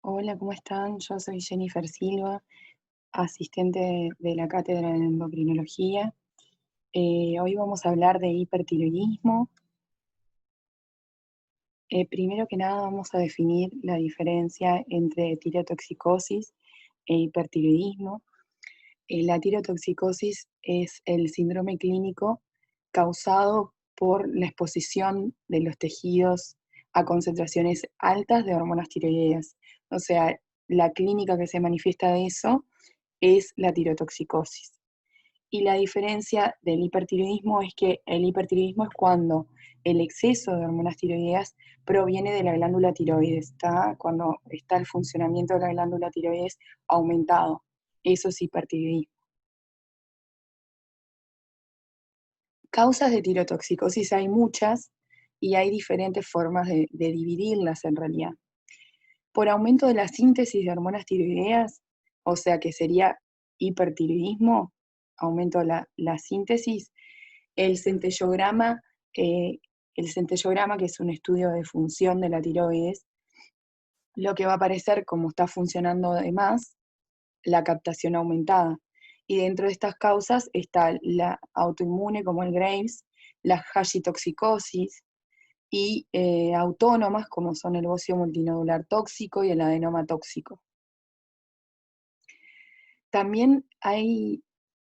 Hola, ¿cómo están? Yo soy Jennifer Silva, asistente de la cátedra de endocrinología. Hoy vamos a hablar de hipertiroidismo. Primero que nada vamos a definir la diferencia entre tirotoxicosis e hipertiroidismo. La tirotoxicosis es el síndrome clínico causado por la exposición de los tejidos a concentraciones altas de hormonas tiroideas. O sea, la clínica que se manifiesta de eso es la tirotoxicosis. Y la diferencia del hipertiroidismo es que el hipertiroidismo es cuando el exceso de hormonas tiroideas proviene de la glándula tiroides, ¿está? Cuando está el funcionamiento de la glándula tiroides aumentado. Eso es hipertiroidismo. Causas de tirotoxicosis hay muchas y hay diferentes formas de dividirlas en realidad. Por aumento de la síntesis de hormonas tiroideas, o sea que sería hipertiroidismo, aumento de la síntesis, el centellograma, eh, el centellograma, que es un estudio de función de la tiroides, lo que va a aparecer como está funcionando de más, la captación aumentada. Y dentro de estas causas está la autoinmune como el Graves, la hashitoxicosis y autónomas como son el bocio multinodular tóxico y el adenoma tóxico. También hay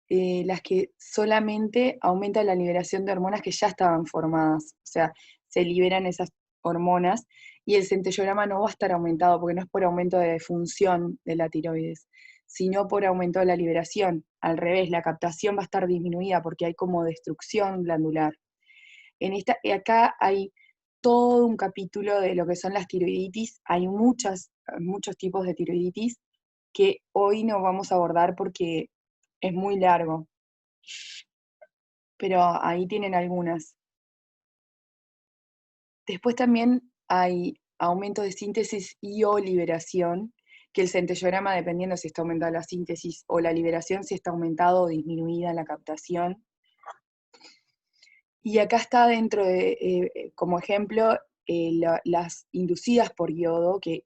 las que solamente aumentan la liberación de hormonas que ya estaban formadas, o sea, se liberan esas hormonas y el centellograma no va a estar aumentado porque no es por aumento de función de la tiroides, sino por aumento de la liberación. Al revés, la captación va a estar disminuida porque hay como destrucción glandular. Acá hay todo un capítulo de lo que son las tiroiditis, hay muchos tipos de tiroiditis que hoy no vamos a abordar porque es muy largo, pero ahí tienen algunas. Después también hay aumento de síntesis y o liberación, que el centellograma, dependiendo si está aumentada la síntesis o la liberación, si está aumentado o disminuida la captación. Y acá está dentro de, como ejemplo, las inducidas por yodo, que,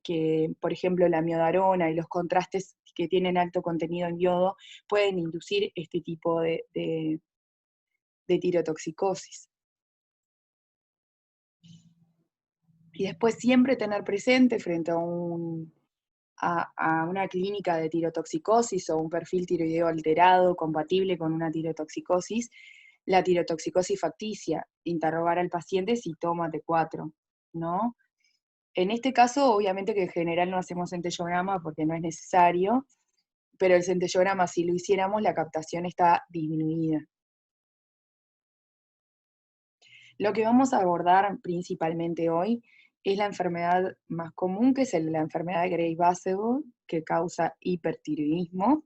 por ejemplo la miodarona y los contrastes que tienen alto contenido en yodo pueden inducir este tipo de tirotoxicosis. Y después siempre tener presente frente a una clínica de tirotoxicosis o un perfil tiroideo alterado compatible con una tirotoxicosis, la tirotoxicosis facticia, interrogar al paciente si toma T4, ¿no? En este caso, obviamente que en general no hacemos centellograma porque no es necesario, pero el centellograma, si lo hiciéramos, la captación está disminuida. Lo que vamos a abordar principalmente hoy es la enfermedad más común, que es la enfermedad de Graves-Basedow, que causa hipertiroidismo.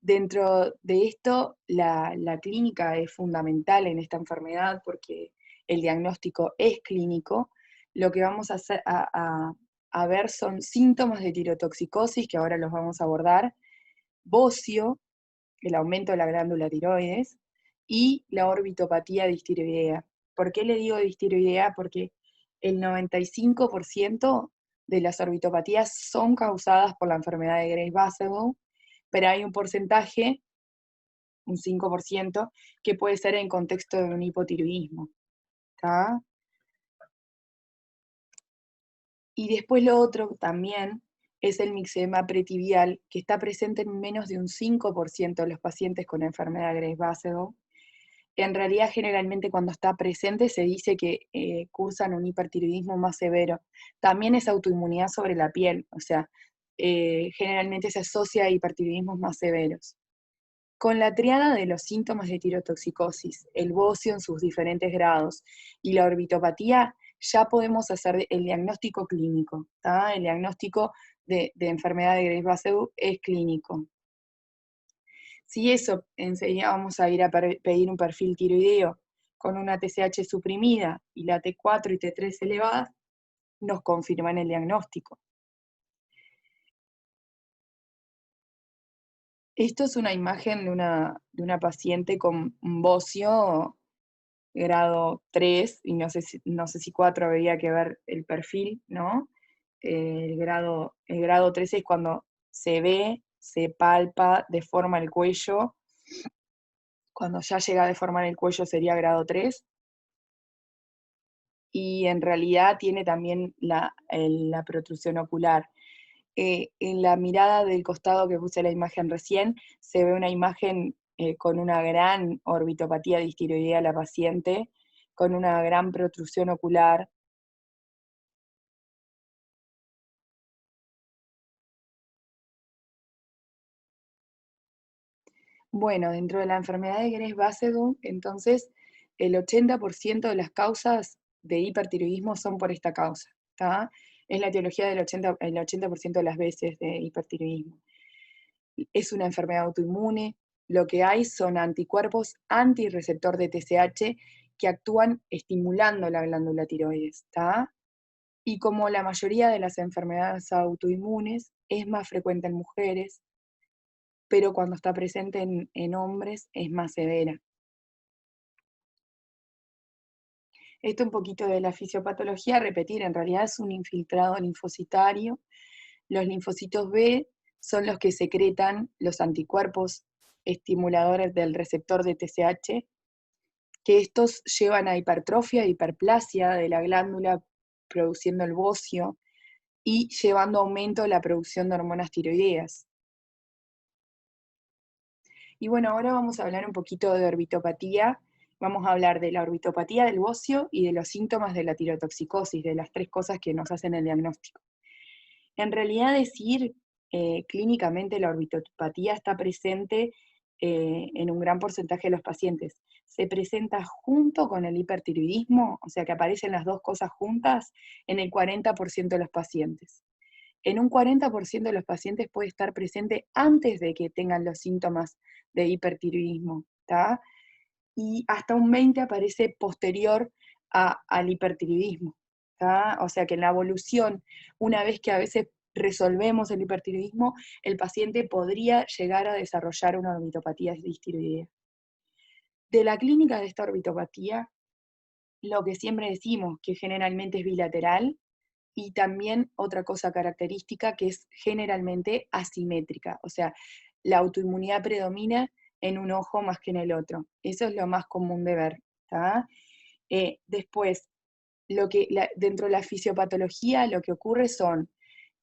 Dentro de esto, la clínica es fundamental en esta enfermedad porque el diagnóstico es clínico. Lo que vamos a ver son síntomas de tirotoxicosis, que ahora los vamos a abordar, bocio, el aumento de la glándula tiroides, y la orbitopatía distiroidea. ¿Por qué le digo distiroidea? Porque el 95% de las orbitopatías son causadas por la enfermedad de Graves-Basedow, pero hay un porcentaje, un 5%, que puede ser en contexto de un hipotiroidismo. ¿Tá? Y después lo otro también es el mixedema pretibial, que está presente en menos de un 5% de los pacientes con enfermedad de Graves-Basedow. En realidad, generalmente cuando está presente se dice que cursan un hipertiroidismo más severo. También es autoinmunidad sobre la piel, o sea, generalmente se asocia a hipertiroidismos más severos. Con la triada de los síntomas de tirotoxicosis, el bocio en sus diferentes grados y la orbitopatía, ya podemos hacer el diagnóstico clínico. ¿Tá? El diagnóstico de enfermedad de Graves-Basedow es clínico. Si eso, enseguida vamos a ir a pedir un perfil tiroideo con una TSH suprimida y la T4 y T3 elevadas, nos confirman el diagnóstico. Esto es una imagen de una paciente con un bocio grado 3, y no sé si 4 habría que ver el perfil, ¿no? el grado 3 es cuando se ve, se palpa, deforma el cuello. Cuando ya llega a deformar el cuello sería grado 3. Y en realidad tiene también la protrusión ocular. En la mirada del costado que puse la imagen recién, se ve una imagen con una gran orbitopatía distiroidea a la paciente, con una gran protrusión ocular. Bueno, dentro de la enfermedad de Gress-Basedow, entonces, el 80% de las causas de hipertiroidismo son por esta causa, ¿tá? Es la etiología del el 80% de las veces de hipertiroidismo. Es una enfermedad autoinmune, lo que hay son anticuerpos antirreceptor de TSH que actúan estimulando la glándula tiroides, ¿tá? Y como la mayoría de las enfermedades autoinmunes, es más frecuente en mujeres, pero cuando está presente en hombres es más severa. Esto un poquito de la fisiopatología, repetir, en realidad es un infiltrado linfocitario. Los linfocitos B son los que secretan los anticuerpos estimuladores del receptor de TSH, que estos llevan a hipertrofia e hiperplasia de la glándula produciendo el bocio y llevando aumento de la producción de hormonas tiroideas. Y bueno, ahora vamos a hablar un poquito de orbitopatía. Vamos a hablar de la orbitopatía del bocio y de los síntomas de la tirotoxicosis, de las tres cosas que nos hacen el diagnóstico. En realidad decir clínicamente la orbitopatía está presente en un gran porcentaje de los pacientes. Se presenta junto con el hipertiroidismo, o sea que aparecen las dos cosas juntas, en el 40% de los pacientes. En un 40% de los pacientes puede estar presente antes de que tengan los síntomas de hipertiroidismo, ¿tá? Y hasta un 20% aparece posterior al hipertiroidismo, ¿tá? O sea que en la evolución, una vez que a veces resolvemos el hipertiroidismo, el paciente podría llegar a desarrollar una orbitopatía distiroidea. De la clínica de esta orbitopatía, lo que siempre decimos, que generalmente es bilateral, y también otra cosa característica que es generalmente asimétrica, o sea, la autoinmunidad predomina en un ojo más que en el otro. Eso es lo más común de ver. ¿Tá? Después, dentro de la fisiopatología lo que ocurre son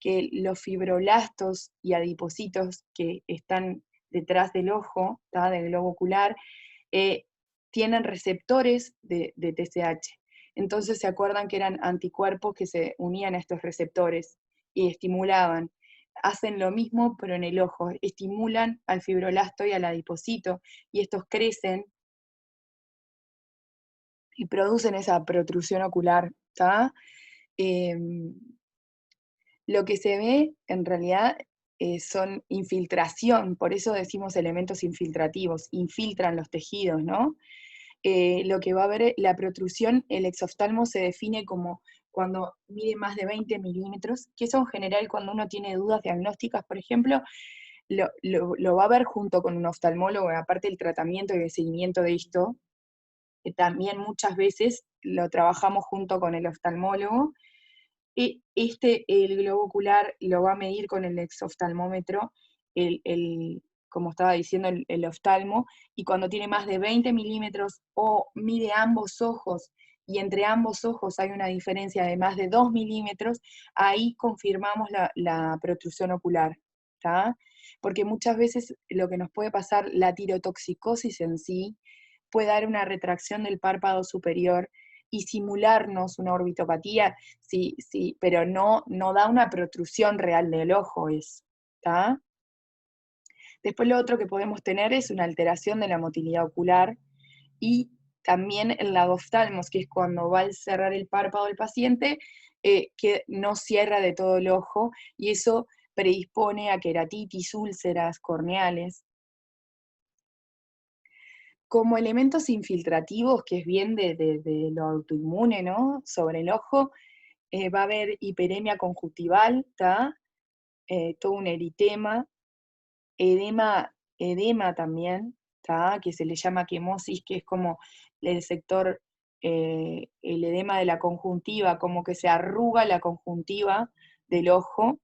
que los fibroblastos y adipocitos que están detrás del ojo, ¿tá? Del globo ocular, eh, tienen receptores de TSH. Entonces se acuerdan que eran anticuerpos que se unían a estos receptores y estimulaban. Hacen lo mismo, pero en el ojo. Estimulan al fibroblasto y al adipocito, y estos crecen y producen esa protrusión ocular. ¿Tá? Lo que se ve en realidad son infiltración, por eso decimos elementos infiltrativos, infiltran los tejidos, ¿no? Lo que va a haber, la protrusión, el exoftalmo se define como cuando mide más de 20 milímetros, que eso en general cuando uno tiene dudas diagnósticas, por ejemplo, lo va a ver junto con un oftalmólogo, aparte del tratamiento y el seguimiento de esto, que también muchas veces lo trabajamos junto con el oftalmólogo. El globo ocular lo va a medir con el exoftalmómetro, como estaba diciendo, el oftalmo, y cuando tiene más de 20 milímetros o mide ambos ojos, y entre ambos ojos hay una diferencia de más de 2 milímetros, ahí confirmamos la protrusión ocular, ¿tá? Porque muchas veces lo que nos puede pasar, la tirotoxicosis en sí, puede dar una retracción del párpado superior y simularnos una orbitopatía, sí, sí, pero no da una protrusión real del ojo eso, ¿tá? Después lo otro que podemos tener es una alteración de la motilidad ocular y también el lagoftalmos, que es cuando va a cerrar el párpado del paciente, que no cierra de todo el ojo, y eso predispone a queratitis, úlceras corneales. Como elementos infiltrativos, que es bien de lo autoinmune, ¿no? Sobre el ojo, va a haber hiperemia conjuntival, ¿tá? Todo un eritema, edema también, ¿tá? Que se le llama quemosis, que es como el sector, el edema de la conjuntiva, como que se arruga la conjuntiva, del ojo.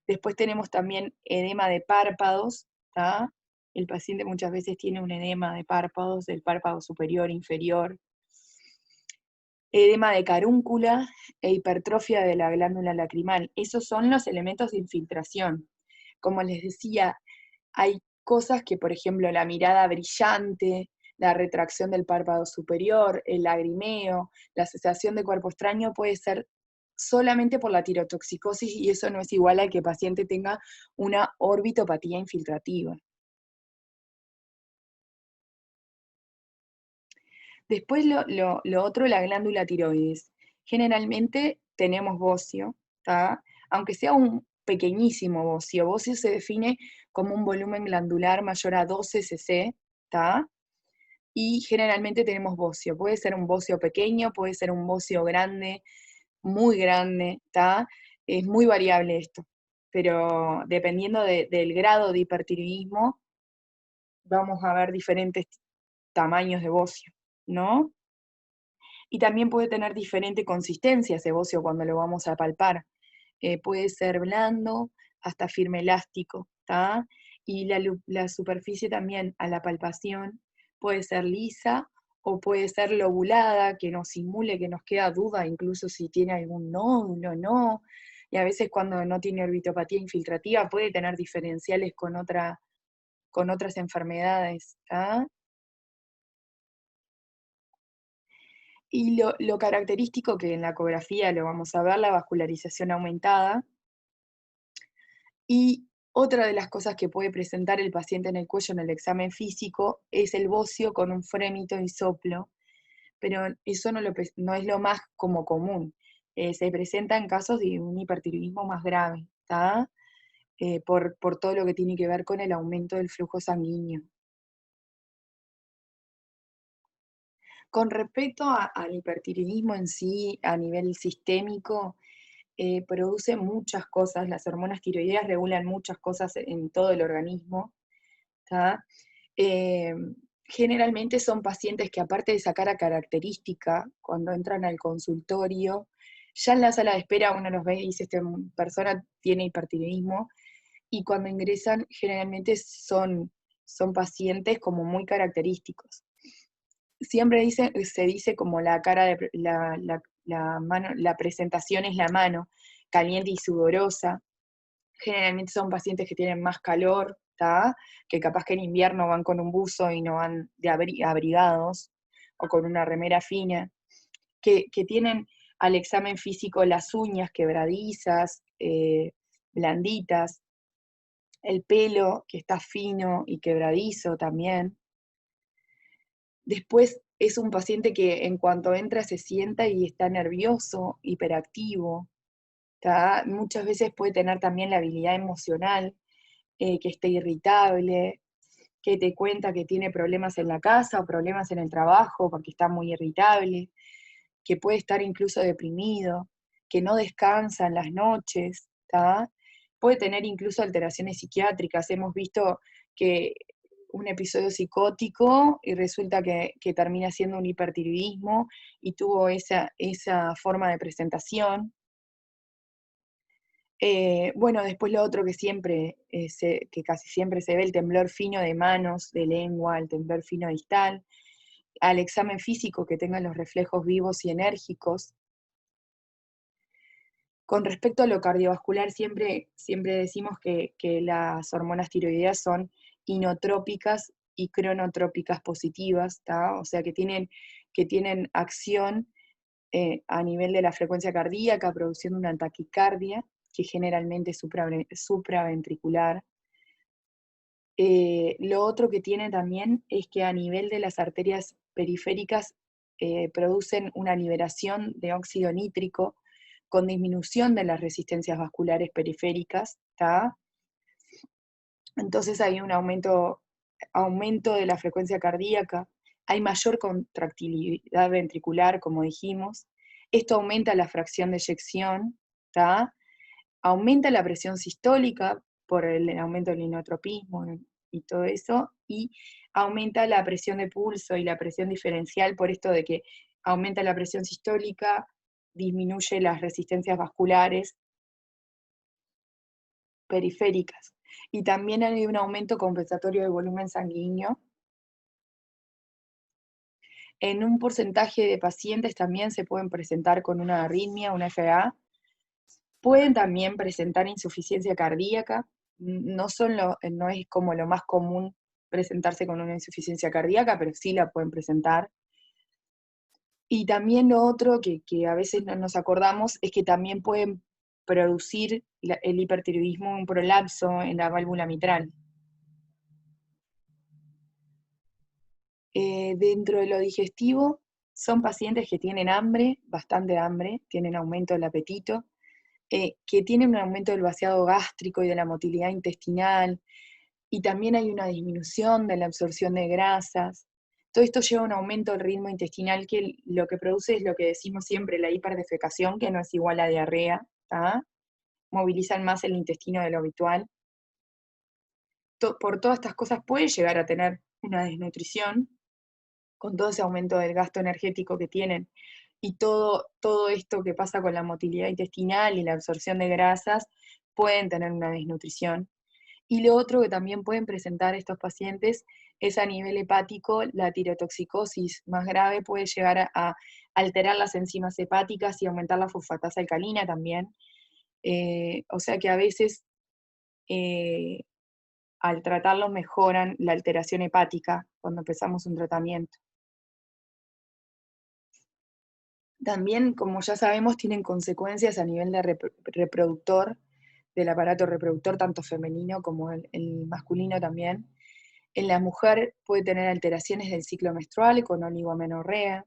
Después tenemos también edema de párpados, ¿tá? El paciente muchas veces tiene un edema de párpados, del párpado superior, inferior, edema de carúncula e hipertrofia de la glándula lacrimal. Esos son los elementos de infiltración. Como les decía, hay cosas que, por ejemplo, la mirada brillante, la retracción del párpado superior, el lagrimeo, la sensación de cuerpo extraño puede ser solamente por la tirotoxicosis y eso no es igual a que el paciente tenga una orbitopatía infiltrativa. Después lo otro, la glándula tiroides. Generalmente tenemos bocio, ¿tá? Aunque sea un pequeñísimo bocio. Bocio se define como un volumen glandular mayor a 12 cc, ¿tá? Y generalmente tenemos bocio. Puede ser un bocio pequeño, puede ser un bocio grande, muy grande, ¿tá? Es muy variable esto. Pero dependiendo del grado de hipertiroidismo, vamos a ver diferentes tamaños de bocio, ¿no? Y también puede tener diferente consistencia ese bocio cuando lo vamos a palpar. Puede ser blando hasta firme elástico, ¿tá? Y la superficie también a la palpación puede ser lisa o puede ser lobulada, que nos simule, que nos queda duda incluso si tiene algún nódulo o no. Y a veces cuando no tiene orbitopatía infiltrativa puede tener diferenciales con otras enfermedades, ¿tá? Y lo característico que en la ecografía lo vamos a ver, la vascularización aumentada. Y otra de las cosas que puede presentar el paciente en el cuello en el examen físico es el bocio con un frémito y soplo, pero eso no es lo más como común. Se presenta en casos de un hipertiroidismo más grave, ¿tá? Por todo lo que tiene que ver con el aumento del flujo sanguíneo. Con respecto al hipertiroidismo en sí, a nivel sistémico, produce muchas cosas, las hormonas tiroideas regulan muchas cosas en todo el organismo, ¿tá? Eh, Generalmente son pacientes que aparte de esa cara característica, cuando entran al consultorio, ya en la sala de espera uno los ve y dice, esta persona tiene hipertiroidismo, y cuando ingresan generalmente son pacientes como muy característicos. Siempre se dice como la cara de la mano, la presentación es la mano, caliente y sudorosa. Generalmente son pacientes que tienen más calor, ¿tá? Que capaz que en invierno van con un buzo y no van abrigados, o con una remera fina, que tienen al examen físico las uñas quebradizas, blanditas, el pelo que está fino y quebradizo también. Después es un paciente que en cuanto entra se sienta y está nervioso, hiperactivo, ¿tá? Muchas veces puede tener también la habilidad emocional, que esté irritable, que te cuenta que tiene problemas en la casa o problemas en el trabajo porque está muy irritable, que puede estar incluso deprimido, que no descansa en las noches, ¿tá? Puede tener incluso alteraciones psiquiátricas. Hemos visto que un episodio psicótico y resulta que termina siendo un hipertiroidismo y tuvo esa forma de presentación. Bueno, después lo otro que siempre, que casi siempre se ve, el temblor fino de manos, de lengua, el temblor fino distal, al examen físico que tengan los reflejos vivos y enérgicos. Con respecto a lo cardiovascular, siempre decimos que las hormonas tiroideas son inotrópicas y cronotrópicas positivas, ¿tá? O sea, que tienen acción a nivel de la frecuencia cardíaca, produciendo una taquicardia, que generalmente es supraventricular. Lo otro que tiene también es que a nivel de las arterias periféricas producen una liberación de óxido nítrico con disminución de las resistencias vasculares periféricas, ¿tá? Entonces hay un aumento de la frecuencia cardíaca, hay mayor contractilidad ventricular, como dijimos, esto aumenta la fracción de eyección, ¿tá? Aumenta la presión sistólica por el aumento del inotropismo y todo eso, y aumenta la presión de pulso y la presión diferencial por esto de que aumenta la presión sistólica, disminuye las resistencias vasculares periféricas. Y también hay un aumento compensatorio del volumen sanguíneo. En un porcentaje de pacientes también se pueden presentar con una arritmia, una FA. Pueden también presentar insuficiencia cardíaca. No es como lo más común presentarse con una insuficiencia cardíaca, pero sí la pueden presentar. Y también lo otro que a veces no nos acordamos es que también pueden producir el hipertiroidismo un prolapso en la válvula mitral. Dentro de lo digestivo, son pacientes que tienen hambre, bastante hambre, tienen aumento del apetito, que tienen un aumento del vaciado gástrico y de la motilidad intestinal, y también hay una disminución de la absorción de grasas. Todo esto lleva a un aumento del ritmo intestinal que lo que produce es lo que decimos siempre, la hiperdefecación, que no es igual a diarrea, ¿tá? Movilizan más el intestino de lo habitual. Por todas estas cosas puede llegar a tener una desnutrición, con todo ese aumento del gasto energético que tienen, y todo esto que pasa con la motilidad intestinal y la absorción de grasas, pueden tener una desnutrición. Y lo otro que también pueden presentar estos pacientes es a nivel hepático, la tirotoxicosis más grave puede llegar a alterar las enzimas hepáticas y aumentar la fosfatasa alcalina también. O sea que a veces eh, al tratarlos mejoran la alteración hepática cuando empezamos un tratamiento. También, como ya sabemos, tienen consecuencias a nivel de reproductor, del aparato reproductor, tanto femenino como el masculino también. En la mujer puede tener alteraciones del ciclo menstrual con oligomenorrea.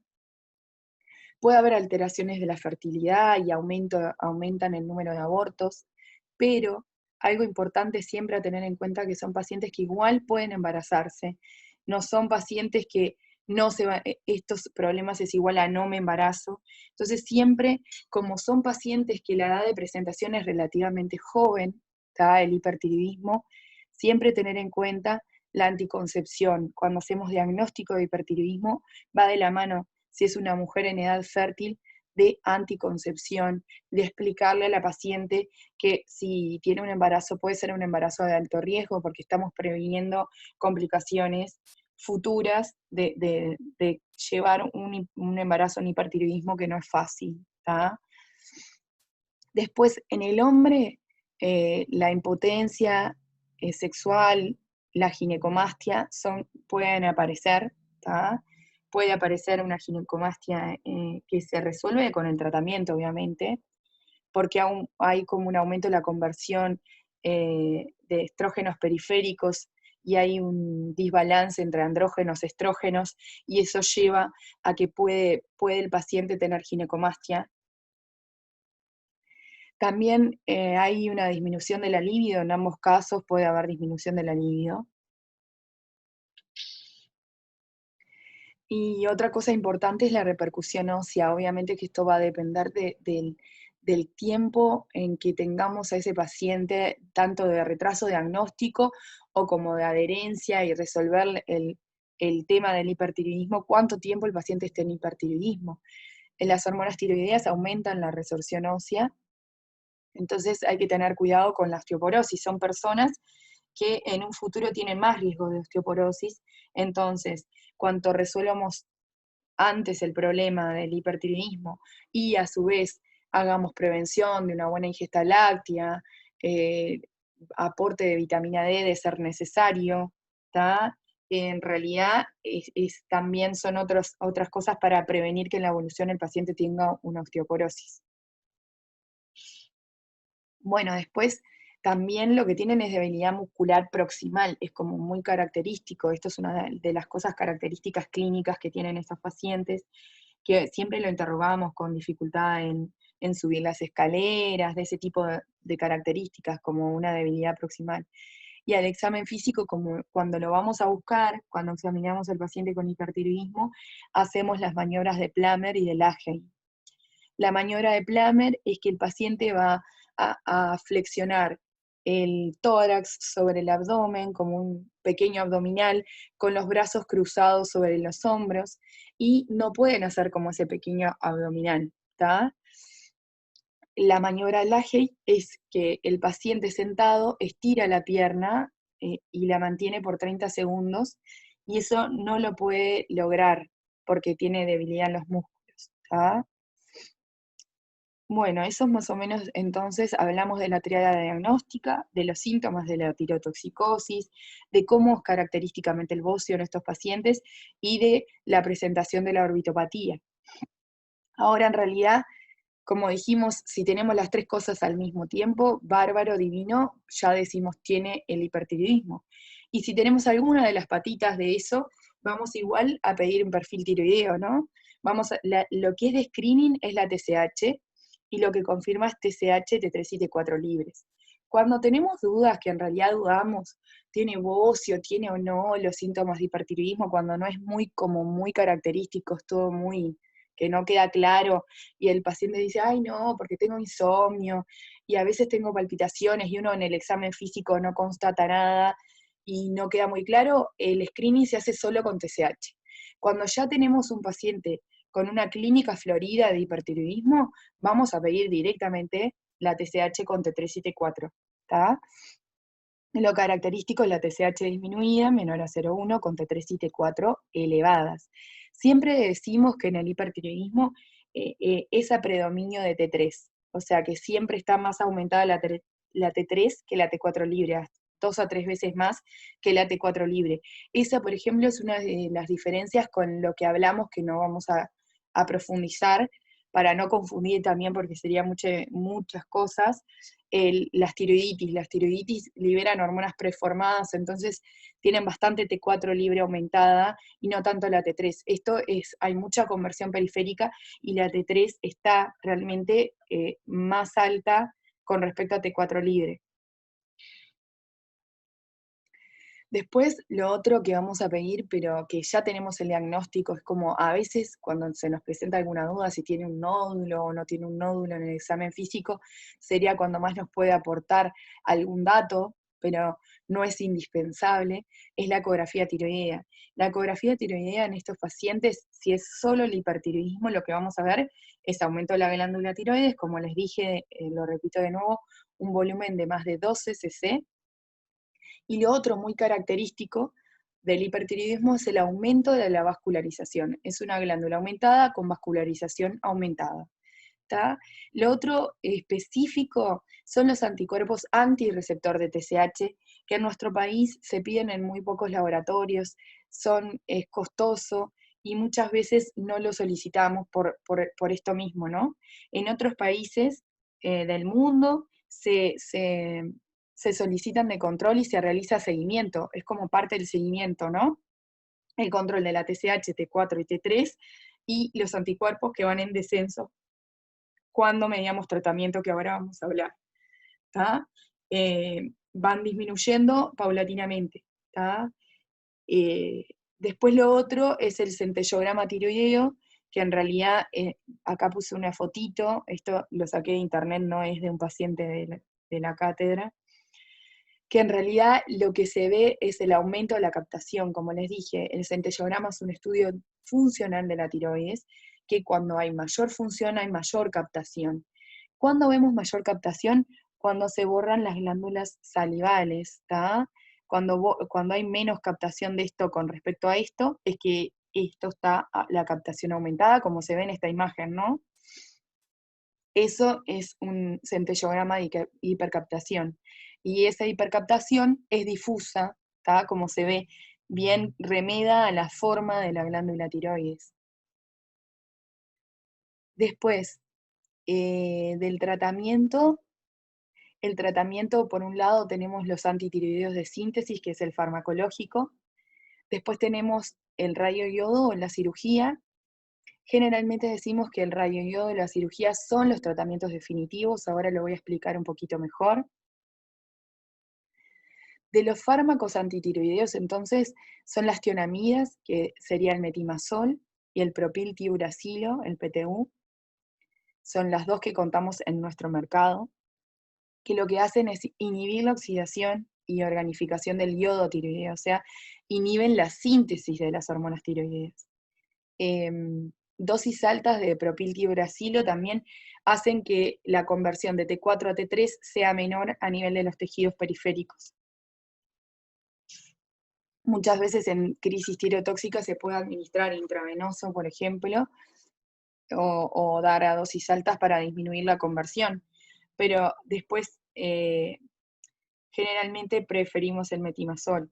Puede haber alteraciones de la fertilidad y aumentan el número de abortos, pero algo importante siempre a tener en cuenta que son pacientes que igual pueden embarazarse. No son pacientes que no se va, estos problemas es igual a no me embarazo. Entonces siempre, como son pacientes que la edad de presentación es relativamente joven, ¿tá? El hipertiroidismo, siempre tener en cuenta la anticoncepción. Cuando hacemos diagnóstico de hipertiroidismo, va de la mano, si es una mujer en edad fértil, de anticoncepción, de explicarle a la paciente que si tiene un embarazo puede ser un embarazo de alto riesgo porque estamos previniendo complicaciones futuras de llevar un embarazo en hipertiroidismo que no es fácil. ¿Tá? Después, en el hombre, la impotencia sexual, la ginecomastia pueden aparecer, ¿tá? Puede aparecer una ginecomastia que se resuelve con el tratamiento, obviamente, porque aún hay como un aumento de la conversión de estrógenos periféricos y hay un desbalance entre andrógenos, estrógenos, y eso lleva a que puede el paciente tener ginecomastia. También hay una disminución de la libido, en ambos casos puede haber disminución de la libido. Y otra cosa importante es la repercusión ósea, obviamente que esto va a depender del tiempo en que tengamos a ese paciente, tanto de retraso diagnóstico o como de adherencia y resolver el tema del hipertiroidismo, cuánto tiempo el paciente esté en hipertiroidismo. Las hormonas tiroideas aumentan la resorción ósea. Entonces hay que tener cuidado con la osteoporosis. Son personas que en un futuro tienen más riesgo de osteoporosis. Entonces, cuanto resuelvamos antes el problema del hipertiroidismo y a su vez hagamos prevención de una buena ingesta láctea, eh, aporte de vitamina D de ser necesario, ¿tá? En realidad también son otras cosas para prevenir que en la evolución el paciente tenga una osteoporosis. Bueno, después también lo que tienen es debilidad muscular proximal, es como muy característico. Esto es una de las cosas características clínicas que tienen estos pacientes, que siempre lo interrogamos con dificultad en subir las escaleras, de ese tipo de características, como una debilidad proximal. Y al examen físico, como cuando lo vamos a buscar, cuando examinamos al paciente con hipertiroidismo, hacemos las maniobras de Plummer y de Lahey. La maniobra de Plummer es que el paciente va a flexionar el tórax sobre el abdomen, como un pequeño abdominal, con los brazos cruzados sobre los hombros, y no pueden hacer como ese pequeño abdominal, ¿tá? La maniobra Lahey es que el paciente sentado estira la pierna y la mantiene por 30 segundos, y eso no lo puede lograr porque tiene debilidad en los músculos. ¿Tá? Bueno, eso es más o menos, entonces hablamos de la triada diagnóstica, de los síntomas de la tirotoxicosis, de cómo es característicamente el bocio en estos pacientes y de la presentación de la orbitopatía. Ahora, en realidad, como dijimos, si tenemos las tres cosas al mismo tiempo, bárbaro, divino, ya decimos tiene el hipertiroidismo. Y si tenemos alguna de las patitas de eso, vamos igual a pedir un perfil tiroideo, ¿no? Lo que es de screening es la TSH, y lo que confirma es TSH, T3 y T4 libres. Cuando tenemos dudas, que en realidad dudamos, tiene bocio, tiene o no los síntomas de hipertiroidismo, cuando no es muy característico, es todo muy, que no queda claro, y el paciente dice, ay no, porque tengo insomnio, y a veces tengo palpitaciones, y uno en el examen físico no constata nada, y no queda muy claro, el screening se hace solo con TSH. Cuando ya tenemos un paciente con una clínica florida de hipertiroidismo, vamos a pedir directamente la TSH con T3 y T4, ¿está? Lo característico es la TSH disminuida, menor a 0,1, con T3 y T4 elevadas. Siempre decimos que en el hipertiroidismo es a predominio de T3, o sea que siempre está más aumentada la T3 que la T4 libre, 2 a 3 veces más que la T4 libre. Esa, por ejemplo, es una de las diferencias con lo que hablamos, que no vamos a profundizar, para no confundir también, porque sería muchas cosas. Las tiroiditis liberan hormonas preformadas, entonces tienen bastante T4 libre aumentada y no tanto la T3. Hay mucha conversión periférica y la T3 está realmente más alta con respecto a T4 libre. Después, lo otro que vamos a pedir, pero que ya tenemos el diagnóstico, es como a veces cuando se nos presenta alguna duda, si tiene un nódulo o no tiene un nódulo en el examen físico, sería cuando más nos puede aportar algún dato, pero no es indispensable, es la ecografía tiroidea. La ecografía tiroidea en estos pacientes, si es solo el hipertiroidismo, lo que vamos a ver es aumento de la glándula tiroides, como les dije, lo repito de nuevo, un volumen de más de 12 cc. Y lo otro muy característico del hipertiroidismo es el aumento de la vascularización. Es una glándula aumentada con vascularización aumentada. ¿Tá? Lo otro específico son los anticuerpos antirreceptor de TSH, que en nuestro país se piden en muy pocos laboratorios, es costoso y muchas veces no lo solicitamos por esto mismo, ¿no? En otros países del mundo se solicitan de control y se realiza seguimiento, es como parte del seguimiento, ¿no? El control de la TSH, T4 y T3 y los anticuerpos que van en descenso cuando mediamos tratamiento, que ahora vamos a hablar. ¿Tá? Van disminuyendo paulatinamente. ¿Tá? Después lo otro es el centellograma tiroideo, que en realidad, acá puse una fotito, esto lo saqué de internet, no es de un paciente de la cátedra, que en realidad lo que se ve es el aumento de la captación. Como les dije, el centellograma es un estudio funcional de la tiroides, que cuando hay mayor función hay mayor captación. ¿Cuándo vemos mayor captación? Cuando se borran las glándulas salivales, ¿tá? Cuando hay menos captación de esto con respecto a esto, es que esto está la captación aumentada, como se ve en esta imagen, ¿no? Eso es un centellograma de hipercaptación. Y esa hipercaptación es difusa, ¿tá? Como se ve, bien remeda a la forma de la glándula tiroides. Después del tratamiento, el tratamiento, por un lado, tenemos los antitiroideos de síntesis, que es el farmacológico. Después tenemos el radioiodo en la cirugía. Generalmente decimos que el radioiodo de la cirugía son los tratamientos definitivos, ahora lo voy a explicar un poquito mejor. De los fármacos antitiroideos, entonces, son las tionamidas, que sería el metimazol, y el propiltiuracilo, el PTU. Son las dos que contamos en nuestro mercado, que lo que hacen es inhibir la oxidación y organificación del iodo tiroideo, o sea, inhiben la síntesis de las hormonas tiroideas. dosis altas de propiltiuracilo también hacen que la conversión de T4 a T3 sea menor a nivel de los tejidos periféricos. Muchas veces en crisis tirotóxica se puede administrar intravenoso, por ejemplo, o dar a dosis altas para disminuir la conversión. Pero después, generalmente preferimos el metimazol.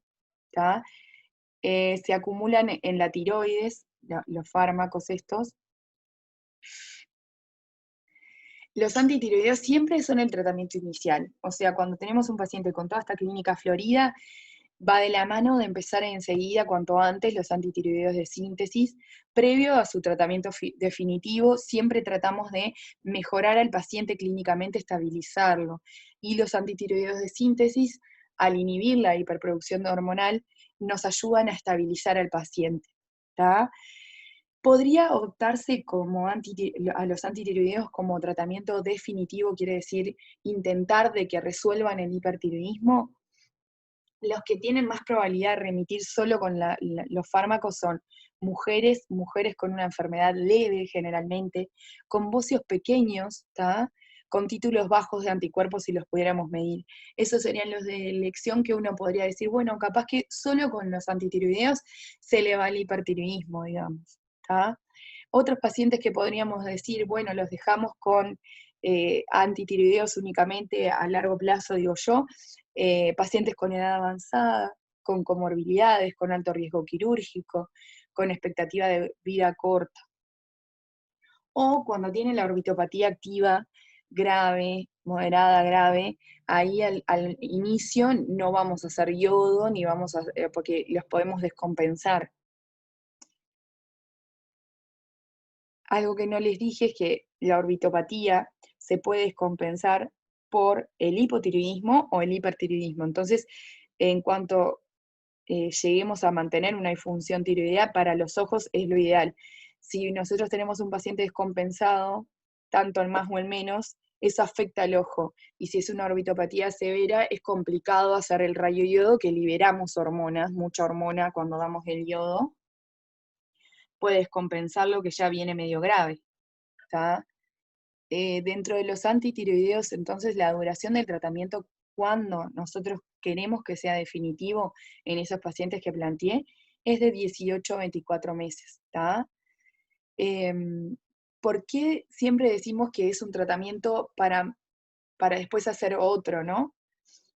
Se acumulan en la tiroides, los fármacos estos. Los antitiroideos siempre son el tratamiento inicial. O sea, cuando tenemos un paciente con toda esta clínica florida, va de la mano de empezar enseguida, cuanto antes, los antitiroideos de síntesis. Previo a su tratamiento definitivo, siempre tratamos de mejorar al paciente clínicamente, estabilizarlo. Y los antitiroideos de síntesis, al inhibir la hiperproducción hormonal, nos ayudan a estabilizar al paciente. ¿Tá? Podría optarse como a los antitiroideos como tratamiento definitivo, quiere decir intentar de que resuelvan el hipertiroidismo. Los que tienen más probabilidad de remitir solo con los fármacos son mujeres con una enfermedad leve generalmente, con bocios pequeños, con títulos bajos de anticuerpos si los pudiéramos medir. Esos serían los de elección que uno podría decir, bueno, capaz que solo con los antitiroideos se le va el hipertiroidismo, digamos. Otros pacientes que podríamos decir, bueno, los dejamos con antitiroideos únicamente a largo plazo, digo yo, pacientes con edad avanzada, con comorbilidades, con alto riesgo quirúrgico, con expectativa de vida corta. O cuando tienen la orbitopatía activa grave, moderada, grave, ahí al inicio no vamos a hacer yodo, ni vamos a, porque los podemos descompensar. Algo que no les dije es que la orbitopatía se puede descompensar por el hipotiroidismo o el hipertiroidismo. Entonces, en cuanto lleguemos a mantener una disfunción tiroidea, para los ojos es lo ideal. Si nosotros tenemos un paciente descompensado, tanto el más o el menos, eso afecta al ojo. Y si es una orbitopatía severa, es complicado hacer el rayo yodo, que liberamos hormonas, mucha hormona cuando damos el yodo, puede descompensar lo que ya viene medio grave. Dentro de los antitiroideos, entonces, la duración del tratamiento, cuando nosotros queremos que sea definitivo en esos pacientes que planteé, es de 18 a 24 meses. ¿Por qué siempre decimos que es un tratamiento para después hacer otro, ¿no?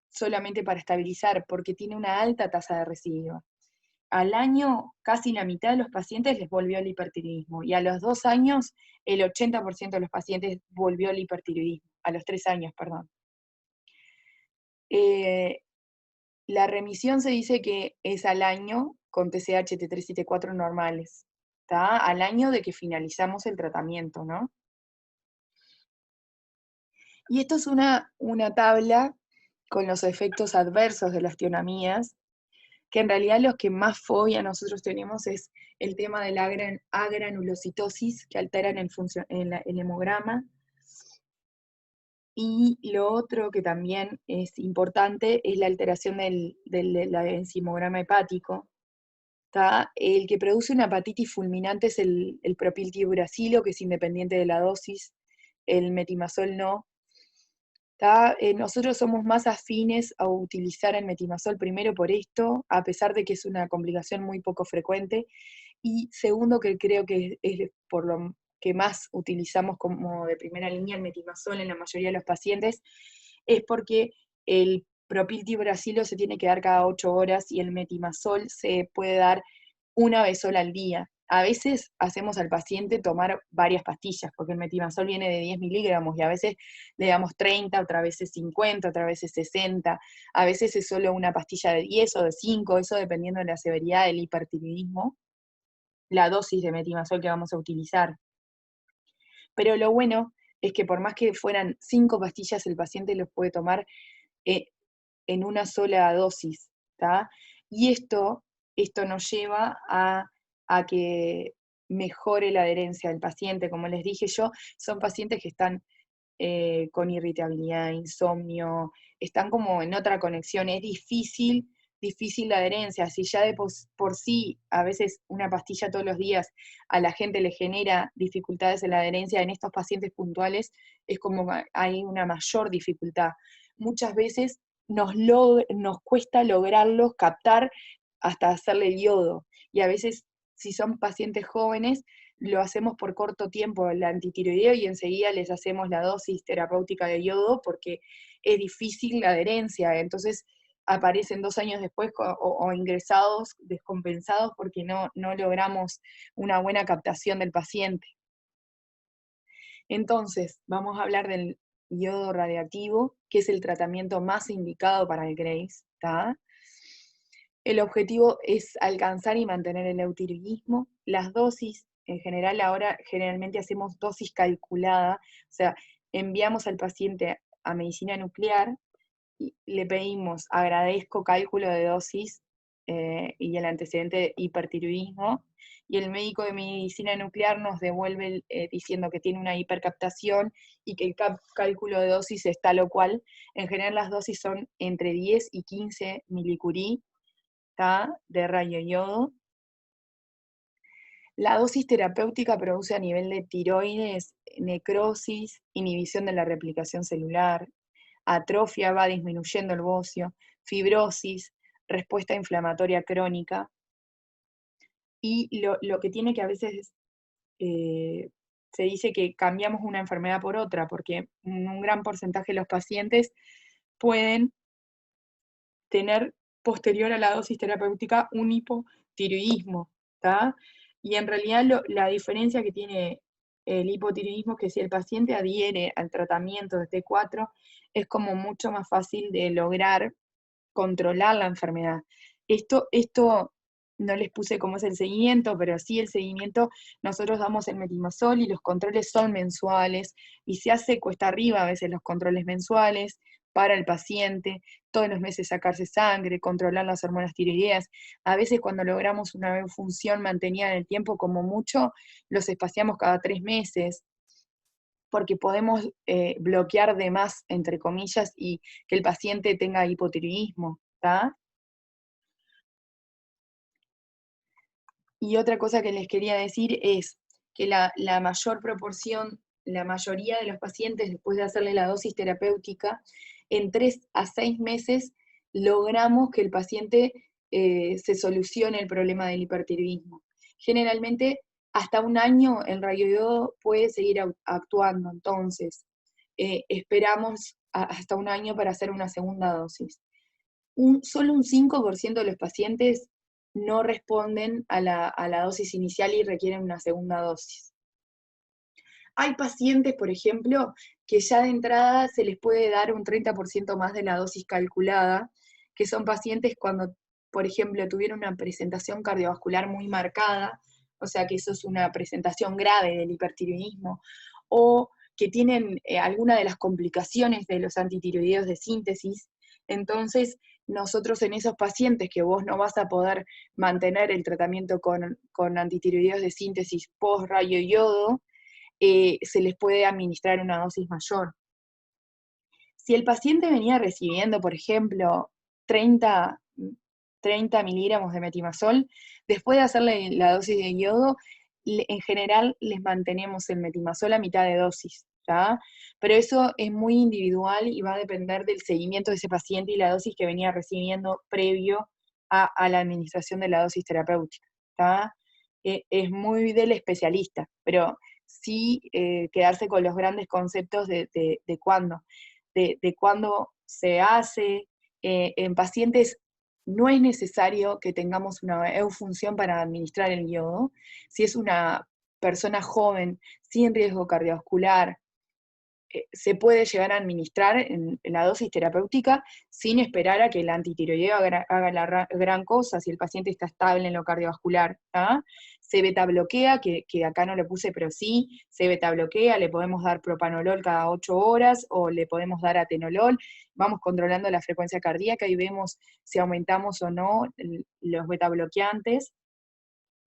Solamente para estabilizar, porque tiene una alta tasa de recidiva. Al año, casi la mitad de los pacientes les volvió el hipertiroidismo, y a los 2 años, el 80% de los pacientes volvió al hipertiroidismo, a los 3 años, perdón. La remisión se dice que es al año con TSH, T3 y T4 normales, al año de que finalizamos el tratamiento, ¿no? Y esto es una tabla con los efectos adversos de las tionamías, que en realidad los que más fobia nosotros tenemos es el tema de la agranulocitosis, que alteran el hemograma, y lo otro que también es importante es la alteración del enzimograma hepático. El que produce una hepatitis fulminante es el propiltiuracilo, que es independiente de la dosis, el metimazol no. Nosotros somos más afines a utilizar el metimazol, primero por esto, a pesar de que es una complicación muy poco frecuente, y segundo, que creo que es por lo que más utilizamos como de primera línea el metimazol en la mayoría de los pacientes, es porque el propiltiuracilo se tiene que dar cada 8 horas y el metimazol se puede dar una vez sola al día. A veces hacemos al paciente tomar varias pastillas, porque el metimazol viene de 10 miligramos y a veces le damos 30, otras veces 50, otras veces 60, a veces es solo una pastilla de 10 o de 5, eso dependiendo de la severidad del hipertiroidismo, la dosis de metimazol que vamos a utilizar. Pero lo bueno es que por más que fueran 5 pastillas, el paciente los puede tomar en una sola dosis, y esto nos lleva a que mejore la adherencia del paciente. Como les dije yo, son pacientes que están con irritabilidad, insomnio, están como en otra conexión. Es difícil difícil la adherencia. Si ya por sí, a veces una pastilla todos los días a la gente le genera dificultades en la adherencia, en estos pacientes puntuales es como que hay una mayor dificultad. Muchas veces nos cuesta lograrlos captar hasta hacerle el yodo. Y a veces, si son pacientes jóvenes, lo hacemos por corto tiempo, el antitiroideo, y enseguida les hacemos la dosis terapéutica de yodo porque es difícil la adherencia. Entonces aparecen 2 años después o ingresados descompensados porque no logramos una buena captación del paciente. Entonces, vamos a hablar del yodo radiactivo, que es el tratamiento más indicado para el Graves, ¿tá? El objetivo es alcanzar y mantener el eutiroidismo. Las dosis, en general, ahora generalmente hacemos dosis calculada, o sea, enviamos al paciente a medicina nuclear y le pedimos, agradezco cálculo de dosis y el antecedente de hipertiroidismo, y el médico de medicina nuclear nos devuelve diciendo que tiene una hipercaptación y que el cálculo de dosis es tal o cual. En general las dosis son entre 10 y 15 milicurí de radioyodo. La dosis terapéutica produce a nivel de tiroides necrosis, inhibición de la replicación celular, atrofia, va disminuyendo el bocio, fibrosis, respuesta inflamatoria crónica. Y lo que tiene que a veces se dice que cambiamos una enfermedad por otra, porque un gran porcentaje de los pacientes pueden tener posterior a la dosis terapéutica un hipotiroidismo, ¿tá? Y en realidad la diferencia que tiene el hipotiroidismo es que si el paciente adhiere al tratamiento de T4, es como mucho más fácil de lograr controlar la enfermedad. Esto no les puse cómo es el seguimiento, pero sí el seguimiento, nosotros damos el metimazol y los controles son mensuales, y se hace cuesta arriba a veces los controles mensuales para el paciente, todos los meses sacarse sangre, controlar las hormonas tiroideas. A veces cuando logramos una función mantenida en el tiempo, como mucho, los espaciamos cada 3 meses, porque podemos bloquear de más, entre comillas, y que el paciente tenga hipotiroidismo, ¿está? Y otra cosa que les quería decir es que la mayor proporción, la mayoría de los pacientes, después de hacerle la dosis terapéutica, en 3 a 6 meses logramos que el paciente se solucione el problema del hipertiroidismo. Generalmente, hasta un año el radioyodo puede seguir actuando, entonces esperamos hasta un año para hacer una segunda dosis. Solo un 5% de los pacientes no responden a la dosis inicial y requieren una segunda dosis. Hay pacientes, por ejemplo, que ya de entrada se les puede dar un 30% más de la dosis calculada, que son pacientes cuando, por ejemplo, tuvieron una presentación cardiovascular muy marcada, o sea que eso es una presentación grave del hipertiroidismo, o que tienen alguna de las complicaciones de los antitiroideos de síntesis. Entonces, nosotros en esos pacientes que vos no vas a poder mantener el tratamiento con antitiroideos de síntesis post-radioyodo, se les puede administrar una dosis mayor. Si el paciente venía recibiendo, por ejemplo, 30 miligramos de metimazol, después de hacerle la dosis de yodo, en general les mantenemos el metimazol a mitad de dosis, ¿tá? Pero eso es muy individual y va a depender del seguimiento de ese paciente y la dosis que venía recibiendo previo a la administración de la dosis terapéutica, ¿tá? Es muy del especialista, pero sí quedarse con los grandes conceptos de cuándo, de cuándo se hace. En pacientes no es necesario que tengamos una eufunción para administrar el yodo. Si es una persona joven, sin riesgo cardiovascular, se puede llegar a administrar en la dosis terapéutica sin esperar a que el antitiroideo haga la gran cosa, si el paciente está estable en lo cardiovascular. ¿Ah? Se beta bloquea, que acá no le puse, pero sí, se beta bloquea, le podemos dar propanolol cada 8 horas, o le podemos dar atenolol, vamos controlando la frecuencia cardíaca y vemos si aumentamos o no los beta bloqueantes.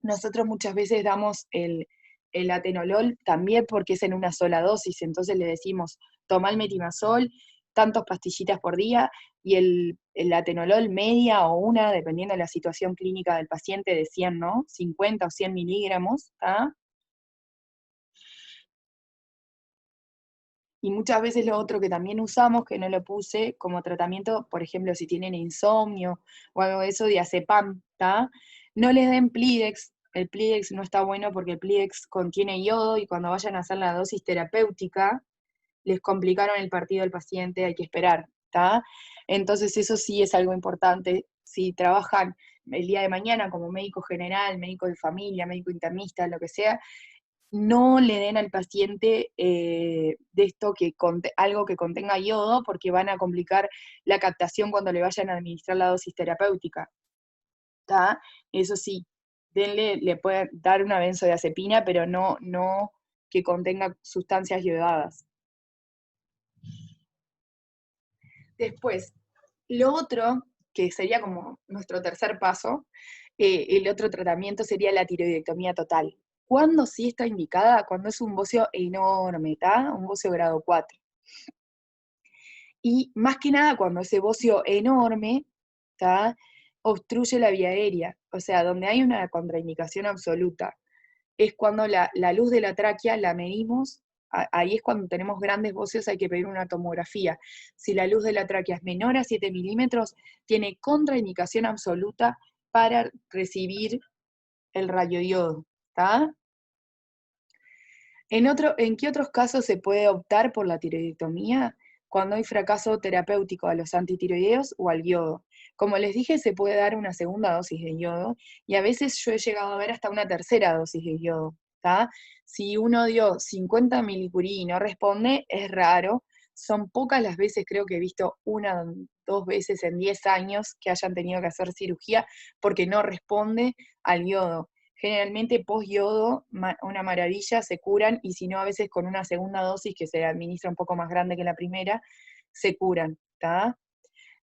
Nosotros muchas veces damos el atenolol también porque es en una sola dosis, entonces le decimos, toma el metimazol tantos pastillitas por día, y el atenolol media o una, dependiendo de la situación clínica del paciente, decían, ¿no? 50 o 100 miligramos, ¿tá? Y muchas veces lo otro que también usamos, que no lo puse como tratamiento, por ejemplo, si tienen insomnio o algo de eso, diazepam, ¿tá? No les den Plidex, el Plidex no está bueno porque el Plidex contiene yodo y cuando vayan a hacer la dosis terapéutica, les complicaron el partido del paciente, hay que esperar, ¿tá? Entonces eso sí es algo importante. Si trabajan el día de mañana como médico general, médico de familia, médico internista, lo que sea, no le den al paciente de esto algo que contenga yodo, porque van a complicar la captación cuando le vayan a administrar la dosis terapéutica. ¿Tá? Eso sí, le pueden dar una benzodiazepina, pero no que contenga sustancias yodadas. Después, lo otro, que sería como nuestro tercer paso, el otro tratamiento sería la tiroidectomía total. ¿Cuándo sí está indicada? Cuando es un bocio enorme, ¿tá? Un bocio grado 4. Y más que nada cuando ese bocio enorme, ¿tá? Obstruye la vía aérea. O sea, donde hay una contraindicación absoluta es cuando la luz de la tráquea la medimos, ahí es cuando tenemos grandes bocios, hay que pedir una tomografía. Si la luz de la tráquea es menor a 7 milímetros, tiene contraindicación absoluta para recibir el rayodiodo, ¿está? ¿En qué otros casos se puede optar por la tiroidectomía? Cuando hay fracaso terapéutico a los antitiroideos o al yodo. Como les dije, se puede dar una segunda dosis de yodo, y a veces yo he llegado a ver hasta una tercera dosis de yodo, ¿tá? Si uno dio 50 milicurí y no responde, es raro. Son pocas las veces, creo que he visto una, 2 veces en 10 años que hayan tenido que hacer cirugía porque no responde al yodo. Generalmente post-yodo, una maravilla, se curan, y si no, a veces con una segunda dosis que se administra un poco más grande que la primera, se curan, ¿tá?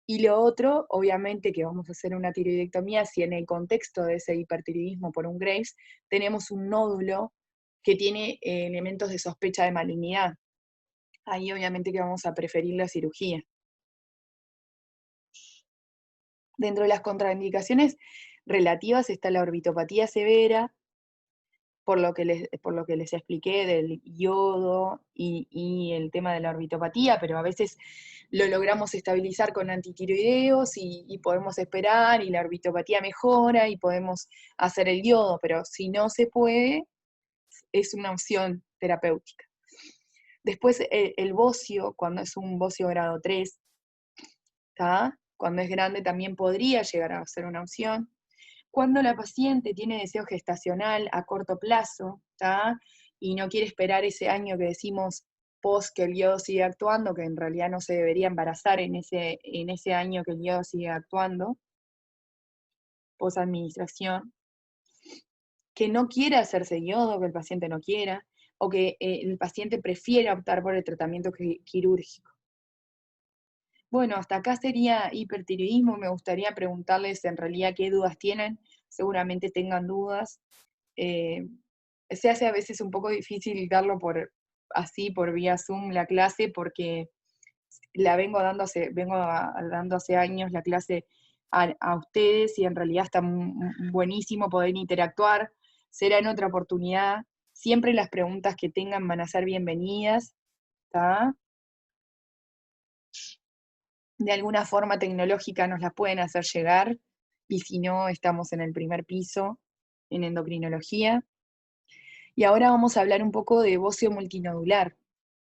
Y lo otro, obviamente que vamos a hacer una tiroidectomía si en el contexto de ese hipertiroidismo por un Graves tenemos un nódulo que tiene elementos de sospecha de malignidad. Ahí obviamente que vamos a preferir la cirugía. Dentro de las contraindicaciones relativas está la orbitopatía severa, por lo que les expliqué del yodo y el tema de la orbitopatía, pero a veces lo logramos estabilizar con antitiroideos y podemos esperar y la orbitopatía mejora y podemos hacer el yodo, pero si no se puede, es una opción terapéutica. Después el bocio, cuando es un bocio grado 3, ¿tá? Cuando es grande también podría llegar a ser una opción. Cuando la paciente tiene deseo gestacional a corto plazo, ¿tá? Y no quiere esperar ese año que decimos post que el yodo sigue actuando, que en realidad no se debería embarazar en ese año que el yodo sigue actuando, post administración, que no quiera hacerse yodo, que el paciente no quiera, o que el paciente prefiera optar por el tratamiento quirúrgico. Bueno, hasta acá sería hipertiroidismo. Me gustaría preguntarles en realidad qué dudas tienen. Seguramente tengan dudas. Eh, Se hace a veces un poco difícil darlo por vía Zoom la clase, porque la vengo dando hace años la clase a ustedes, y en realidad está buenísimo poder interactuar. Será en otra oportunidad. Siempre las preguntas que tengan van a ser bienvenidas, ¿tá? De alguna forma tecnológica nos las pueden hacer llegar, y si no, estamos en el primer piso, en endocrinología. Y ahora vamos a hablar un poco de bocio multinodular,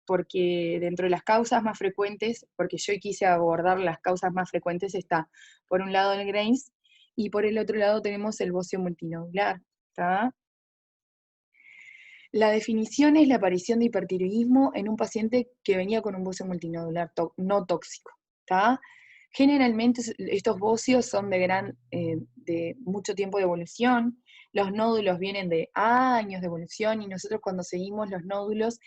porque dentro de las causas más frecuentes, porque yo quise abordar las causas más frecuentes, está por un lado el Graves, y por el otro lado tenemos el bocio multinodular, ¿tá? La definición es la aparición de hipertiroidismo en un paciente que venía con un bocio multinodular no tóxico, ¿tá? Generalmente estos bocios son de mucho tiempo de evolución. Los nódulos vienen de años de evolución, y nosotros cuando seguimos los nódulos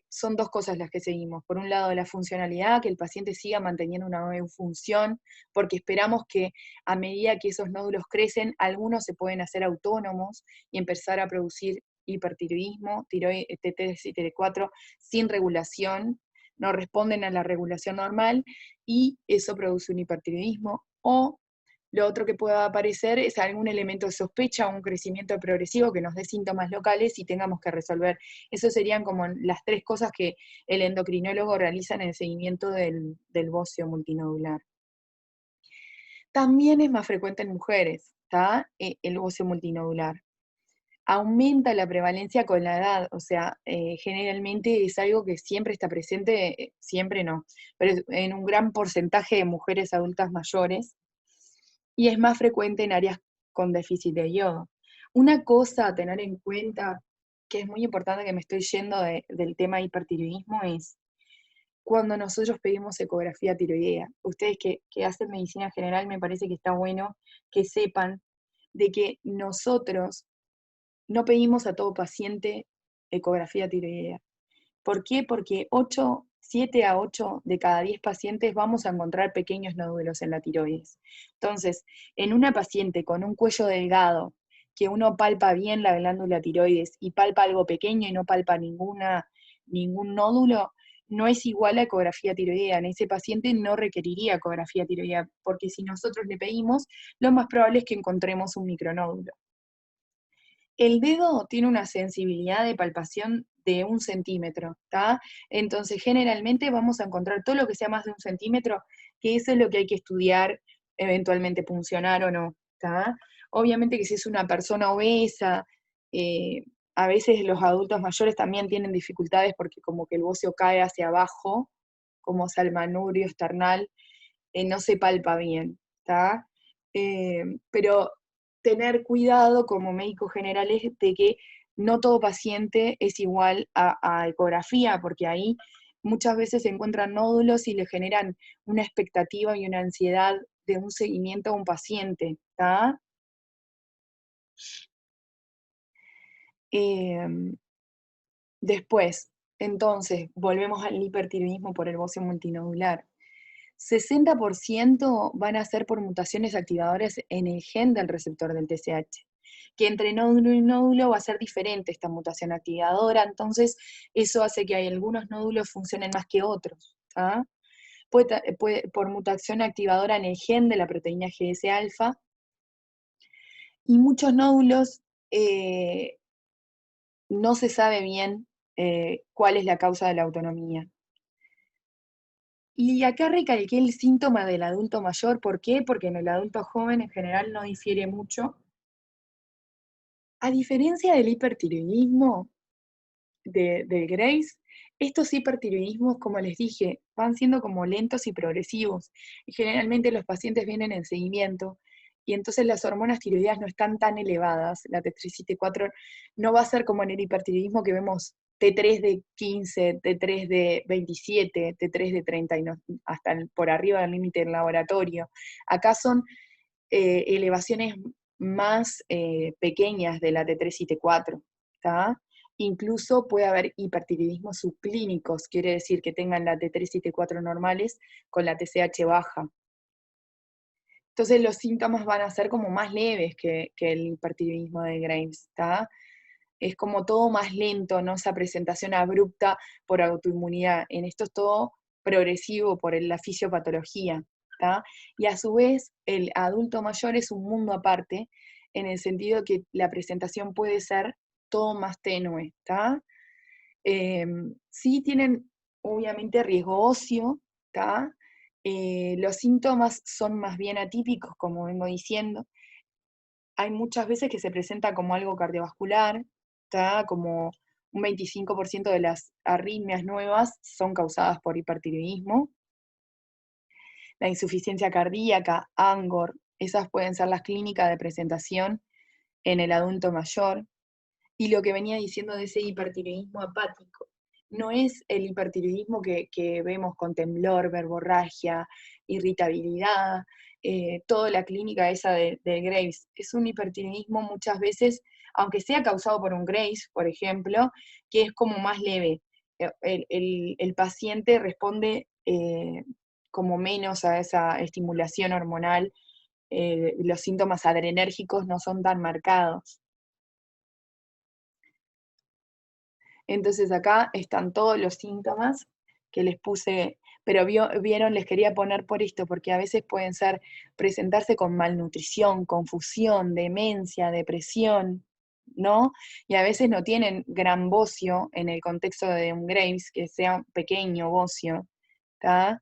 son dos cosas las que seguimos. Por un lado, la funcionalidad, que el paciente siga manteniendo una buena función, porque esperamos que a medida que esos nódulos crecen, algunos se pueden hacer autónomos y empezar a producir hipertiroidismo, T3 y T4 sin regulación. no responden a la regulación normal y eso produce un hipertiroidismo. O lo otro que pueda aparecer es algún elemento de sospecha o un crecimiento progresivo que nos dé síntomas locales y tengamos que resolver. Esas serían como las tres cosas que el endocrinólogo realiza en el seguimiento del bocio multinodular. También es más frecuente en mujeres, ¿está? El bocio multinodular. Aumenta la prevalencia con la edad, o sea, generalmente es algo que siempre está presente, siempre no, pero en un gran porcentaje de mujeres adultas mayores, y es más frecuente en áreas con déficit de yodo. Una cosa a tener en cuenta, que es muy importante, que me estoy yendo del tema hipertiroidismo, es cuando nosotros pedimos ecografía tiroidea. Ustedes que hacen medicina general, me parece que está bueno que sepan de que nosotros no pedimos a todo paciente ecografía tiroidea. ¿Por qué? Porque 7 a 8 de cada 10 pacientes vamos a encontrar pequeños nódulos en la tiroides. Entonces, en una paciente con un cuello delgado, que uno palpa bien la glándula tiroides y palpa algo pequeño y no palpa ningún nódulo, no es igual a ecografía tiroidea. En ese paciente no requeriría ecografía tiroidea, porque si nosotros le pedimos, lo más probable es que encontremos un micronódulo. El dedo tiene una sensibilidad de palpación de 1 centímetro, ¿está? Entonces, generalmente vamos a encontrar todo lo que sea más de 1 centímetro, que eso es lo que hay que estudiar, eventualmente puncionar o no, ¿está? Obviamente que si es una persona obesa, a veces los adultos mayores también tienen dificultades porque como que el bocio cae hacia abajo, como salmanubrio esternal, no se palpa bien, ¿está? Pero tener cuidado como médico general es de que no todo paciente es igual a ecografía, porque ahí muchas veces se encuentran nódulos y le generan una expectativa y una ansiedad de un seguimiento a un paciente, ¿está? Después, entonces, volvemos al hipertiroidismo por el bocio multinodular. 60% van a ser por mutaciones activadoras en el gen del receptor del TSH, que entre nódulo y nódulo va a ser diferente esta mutación activadora, entonces eso hace que hay algunos nódulos funcionen más que otros. ¿Ah? Por mutación activadora en el gen de la proteína GS-alfa, y muchos nódulos no se sabe bien cuál es la causa de la autonomía. Y acá recalqué el síntoma del adulto mayor, ¿por qué? Porque en el adulto joven en general no difiere mucho. A diferencia del hipertiroidismo de Grace, estos hipertiroidismos, como les dije, van siendo como lentos y progresivos. Y generalmente los pacientes vienen en seguimiento, y entonces las hormonas tiroideas no están tan elevadas. La T3 y T4 no va a ser como en el hipertiroidismo que vemos T3 de 15, T3 de 27, T3 de 30, y no, hasta por arriba del límite del laboratorio. Acá son elevaciones más pequeñas de la T3 y T4, ¿está? Incluso puede haber hipertiroidismos subclínicos, quiere decir que tengan la T3 y T4 normales con la TSH baja. Entonces los síntomas van a ser como más leves que el hipertiroidismo de Graves, ¿está? Es como todo más lento, no esa presentación abrupta por autoinmunidad. En esto es todo progresivo por la fisiopatología, ¿está? Y a su vez, el adulto mayor es un mundo aparte, en el sentido que la presentación puede ser todo más tenue, ¿está? Sí tienen, obviamente, riesgo óseo, ¿está? Los síntomas son más bien atípicos, como vengo diciendo. Hay muchas veces que se presenta como algo cardiovascular, ¿tá? Como un 25% de las arritmias nuevas son causadas por hipertiroidismo. La insuficiencia cardíaca, ANGOR, esas pueden ser las clínicas de presentación en el adulto mayor. Y lo que venía diciendo de ese hipertiroidismo apático, no es el hipertiroidismo que vemos con temblor, verborragia, irritabilidad, toda la clínica esa de Graves. Es un hipertiroidismo muchas veces, aunque sea causado por un Graves, por ejemplo, que es como más leve. El paciente responde como menos a esa estimulación hormonal, los síntomas adrenérgicos no son tan marcados. Entonces acá están todos los síntomas que les puse, pero vieron, les quería poner por esto, porque a veces pueden presentarse con malnutrición, confusión, demencia, depresión, ¿no? Y a veces no tienen gran bocio en el contexto de un Graves, que sea pequeño bocio, ¿tá?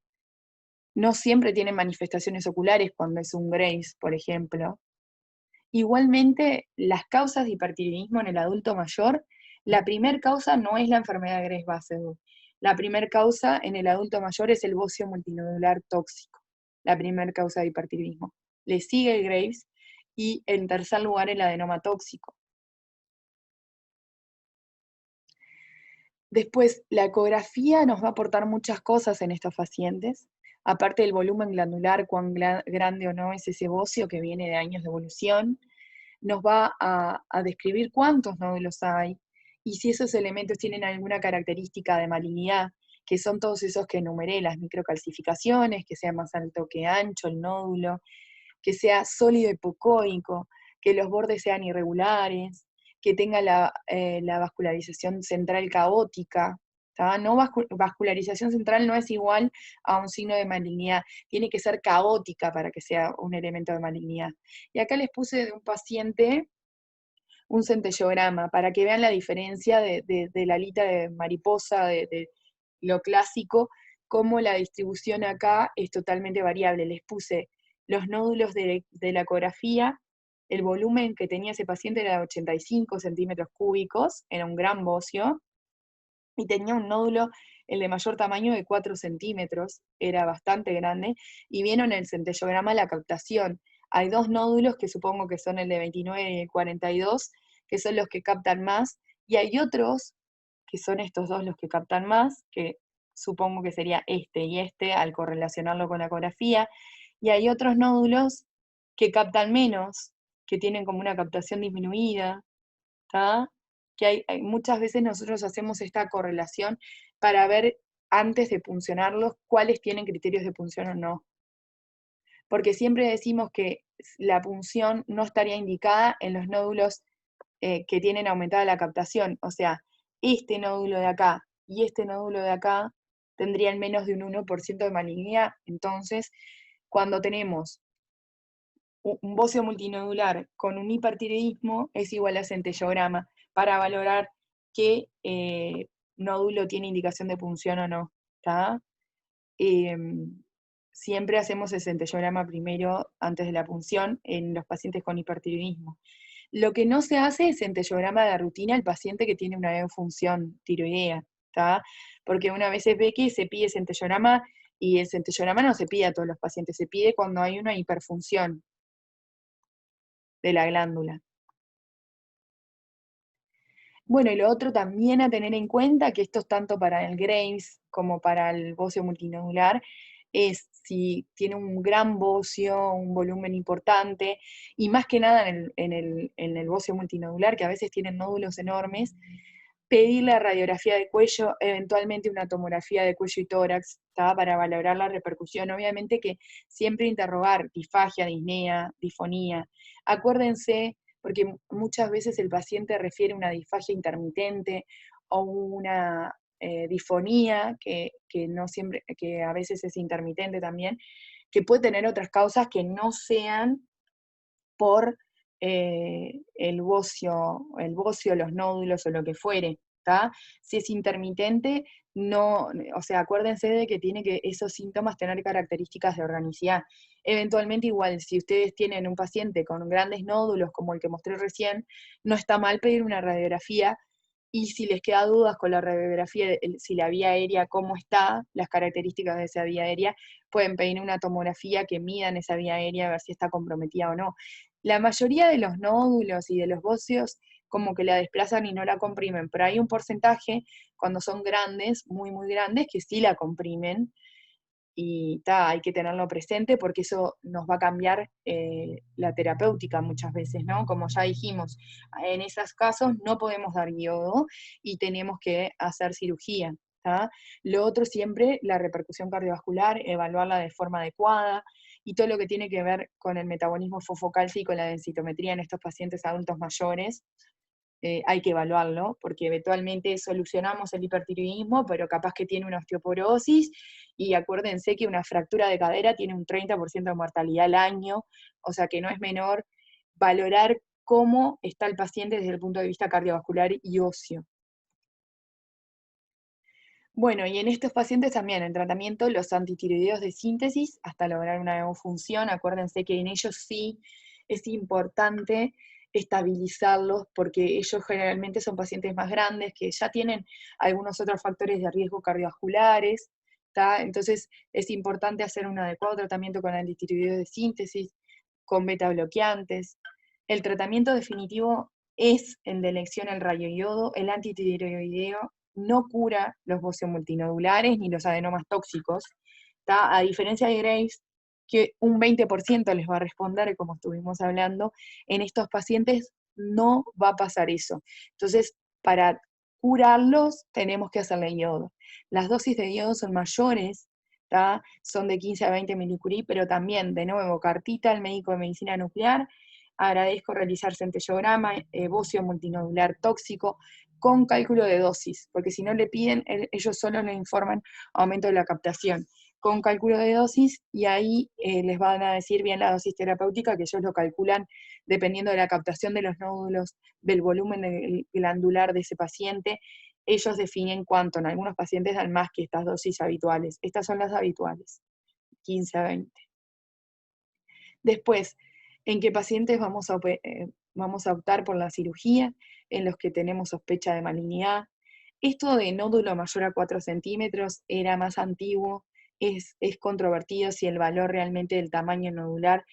No siempre tienen manifestaciones oculares cuando es un Graves, por ejemplo. Igualmente, las causas de hipertiroidismo en el adulto mayor, la primer causa no es la enfermedad de Graves-Basedow. La primera causa en el adulto mayor es el bocio multinodular tóxico, la primera causa de hipertiroidismo. Le sigue el Graves y en tercer lugar el adenoma tóxico. Después, la ecografía nos va a aportar muchas cosas en estos pacientes, aparte del volumen glandular, cuán grande o no es ese bocio que viene de años de evolución, nos va a describir cuántos nódulos hay y si esos elementos tienen alguna característica de malignidad, que son todos esos que enumeré, las microcalcificaciones, que sea más alto que ancho el nódulo, que sea sólido hipocoico, que los bordes sean irregulares, que tenga la vascularización central caótica. No vascularización central no es igual a un signo de malignidad, tiene que ser caótica para que sea un elemento de malignidad. Y acá les puse de un paciente un centellograma para que vean la diferencia de la alita de mariposa, de lo clásico, cómo la distribución acá es totalmente variable. Les puse los nódulos de la ecografía, el volumen que tenía ese paciente era de 85 centímetros cúbicos, era un gran bocio, y tenía un nódulo, el de mayor tamaño, de 4 centímetros, era bastante grande, y vieron en el centellograma la captación. Hay dos nódulos que supongo que son el de 29 y el 42, que son los que captan más, y hay otros, que son estos dos los que captan más, que supongo que sería este y este, al correlacionarlo con la ecografía, y hay otros nódulos que captan menos, que tienen como una captación disminuida, ¿tá? Que muchas veces nosotros hacemos esta correlación para ver antes de puncionarlos cuáles tienen criterios de punción o no. Porque siempre decimos que la punción no estaría indicada en los nódulos que tienen aumentada la captación. O sea, este nódulo de acá y este nódulo de acá tendrían menos de un 1% de malignidad. Entonces, cuando tenemos un bocio multinodular con un hipertiroidismo es igual a centellograma para valorar qué nódulo tiene indicación de punción o no. ¿Tá? Siempre hacemos el centellograma primero antes de la punción en los pacientes con hipertiroidismo. Lo que no se hace es centellograma de rutina al paciente que tiene una función tiroidea, ¿tá? Porque una vez ve que se pide centellograma y el centellograma no se pide a todos los pacientes, se pide cuando hay una hiperfunción de la glándula. Bueno, y lo otro también a tener en cuenta, que esto es tanto para el Graves como para el bocio multinodular, es si tiene un gran bocio, un volumen importante, y más que nada en el bocio multinodular, que a veces tienen nódulos enormes, pedir la radiografía de cuello, eventualmente una tomografía de cuello y tórax, ¿tá? Para valorar la repercusión. Obviamente que siempre interrogar disfagia, disnea, disfonía. Acuérdense, porque muchas veces el paciente refiere una disfagia intermitente o una disfonía, que no siempre, que a veces es intermitente también, que puede tener otras causas que no sean por el bocio, los nódulos o lo que fuere, ¿tá? Si es intermitente, no, o sea, acuérdense de que tiene que esos síntomas tener características de organicidad. Eventualmente, igual, si ustedes tienen un paciente con grandes nódulos, como el que mostré recién, no está mal pedir una radiografía, y si les queda dudas con la radiografía, si la vía aérea, cómo está, las características de esa vía aérea, pueden pedir una tomografía que midan esa vía aérea a ver si está comprometida o no. La mayoría de los nódulos y de los bóceos como que la desplazan y no la comprimen, pero hay un porcentaje, cuando son grandes, muy, muy grandes, que sí la comprimen, y hay que tenerlo presente porque eso nos va a cambiar la terapéutica muchas veces, ¿no? Como ya dijimos, en esos casos no podemos dar iodo y tenemos que hacer cirugía. ¿Tá? Lo otro siempre, la repercusión cardiovascular, evaluarla de forma adecuada, y todo lo que tiene que ver con el metabolismo fosfocálcico y la densitometría en estos pacientes adultos mayores, hay que evaluarlo, porque eventualmente solucionamos el hipertiroidismo, pero capaz que tiene una osteoporosis, y acuérdense que una fractura de cadera tiene un 30% de mortalidad al año, o sea que no es menor valorar cómo está el paciente desde el punto de vista cardiovascular y óseo. Bueno, y en estos pacientes también en tratamiento los antitiroideos de síntesis hasta lograr una función. Acuérdense que en ellos sí es importante estabilizarlos porque ellos generalmente son pacientes más grandes que ya tienen algunos otros factores de riesgo cardiovasculares, ¿tá? Entonces es importante hacer un adecuado tratamiento con antitiroideos de síntesis, con beta bloqueantes. El tratamiento definitivo es el de elección el radioiodo. El antitiroideo no cura los bóceos multinodulares ni los adenomas tóxicos, ¿tá? A diferencia de Graves, que un 20% les va a responder, como estuvimos hablando, en estos pacientes no va a pasar eso. Entonces, para curarlos tenemos que hacerle yodo. Las dosis de yodo son mayores, ¿tá? Son de 15 a 20 milicurie, pero también, de nuevo, cartita al médico de medicina nuclear. Agradezco realizar centellograma, bocio multinodular tóxico, con cálculo de dosis, porque si no le piden, ellos solo le informan aumento de la captación, con cálculo de dosis, y ahí les van a decir bien la dosis terapéutica, que ellos lo calculan dependiendo de la captación de los nódulos, del volumen glandular de ese paciente. Ellos definen cuánto, en algunos pacientes dan más que estas dosis habituales. Estas son las habituales, 15 a 20. Después, ¿en qué pacientes vamos a optar por la cirugía? En los que tenemos sospecha de malignidad. Esto de nódulo mayor a 4 centímetros era más antiguo, es controvertido si el valor realmente del tamaño nodular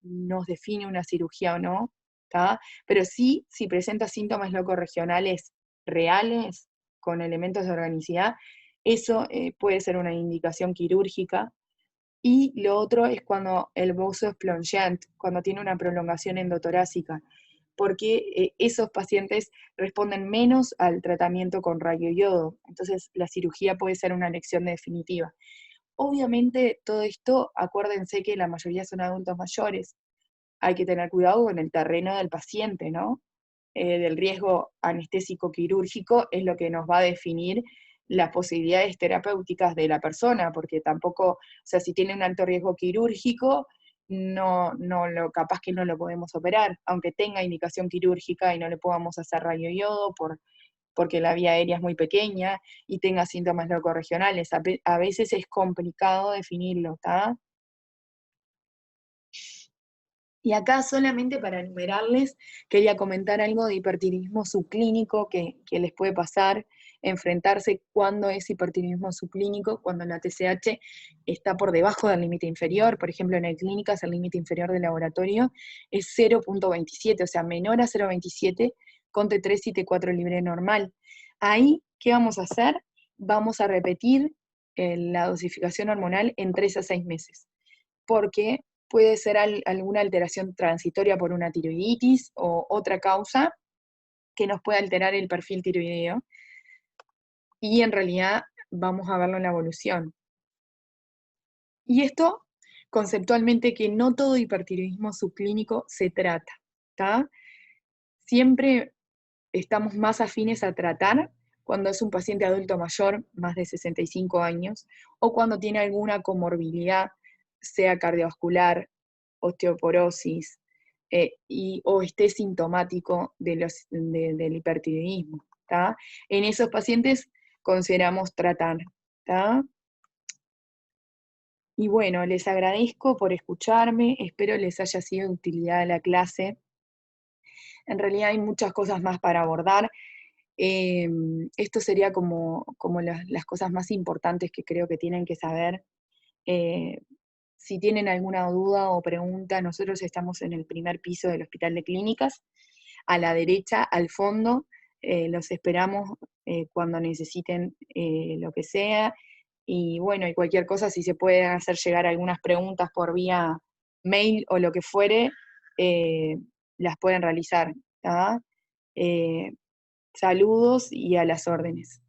nos define una cirugía o no, ¿tá? Pero sí, si presenta síntomas locorregionales reales, con elementos de organicidad, eso puede ser una indicación quirúrgica. Y lo otro es cuando el bozo es plongeant, cuando tiene una prolongación endotorácica, porque esos pacientes responden menos al tratamiento con radioiodo. Entonces, la cirugía puede ser una elección definitiva. Obviamente, todo esto, acuérdense que la mayoría son adultos mayores. Hay que tener cuidado con el terreno del paciente, ¿no? Del riesgo anestésico quirúrgico es lo que nos va a definir las posibilidades terapéuticas de la persona, porque tampoco, o sea, si tiene un alto riesgo quirúrgico, capaz que no lo podemos operar, aunque tenga indicación quirúrgica y no le podamos hacer radioiodo porque la vía aérea es muy pequeña y tenga síntomas locorregionales. A veces es complicado definirlo, ¿está? Y acá solamente para enumerarles, quería comentar algo de hipertiroidismo subclínico que les puede pasar, enfrentarse cuando es hipertiroidismo subclínico, cuando la TSH está por debajo del límite inferior. Por ejemplo, en el clínicas el límite inferior del laboratorio es 0,27, o sea, menor a 0,27 con T3 y T4 libre normal. Ahí, ¿qué vamos a hacer? Vamos a repetir la dosificación hormonal en 3 a 6 meses, porque puede ser alguna alteración transitoria por una tiroiditis o otra causa que nos puede alterar el perfil tiroideo, y en realidad vamos a verlo en la evolución. Y esto, conceptualmente, que no todo hipertiroidismo subclínico se trata, ¿está? Siempre estamos más afines a tratar cuando es un paciente adulto mayor, más de 65 años, o cuando tiene alguna comorbilidad, sea cardiovascular, osteoporosis, o esté sintomático del hipertiroidismo, ¿tá? En esos pacientes consideramos tratar, ¿tá? Y bueno, les agradezco por escucharme, espero les haya sido de utilidad la clase. En realidad hay muchas cosas más para abordar. Esto sería como las cosas más importantes que creo que tienen que saber. Eh, si tienen alguna duda o pregunta, nosotros estamos en el primer piso del Hospital de Clínicas, a la derecha, al fondo. Los esperamos cuando necesiten lo que sea. Y bueno, y cualquier cosa, si se pueden hacer llegar algunas preguntas por vía mail o lo que fuere, eh, las pueden realizar, ¿tá? Eh, Saludos y a las órdenes.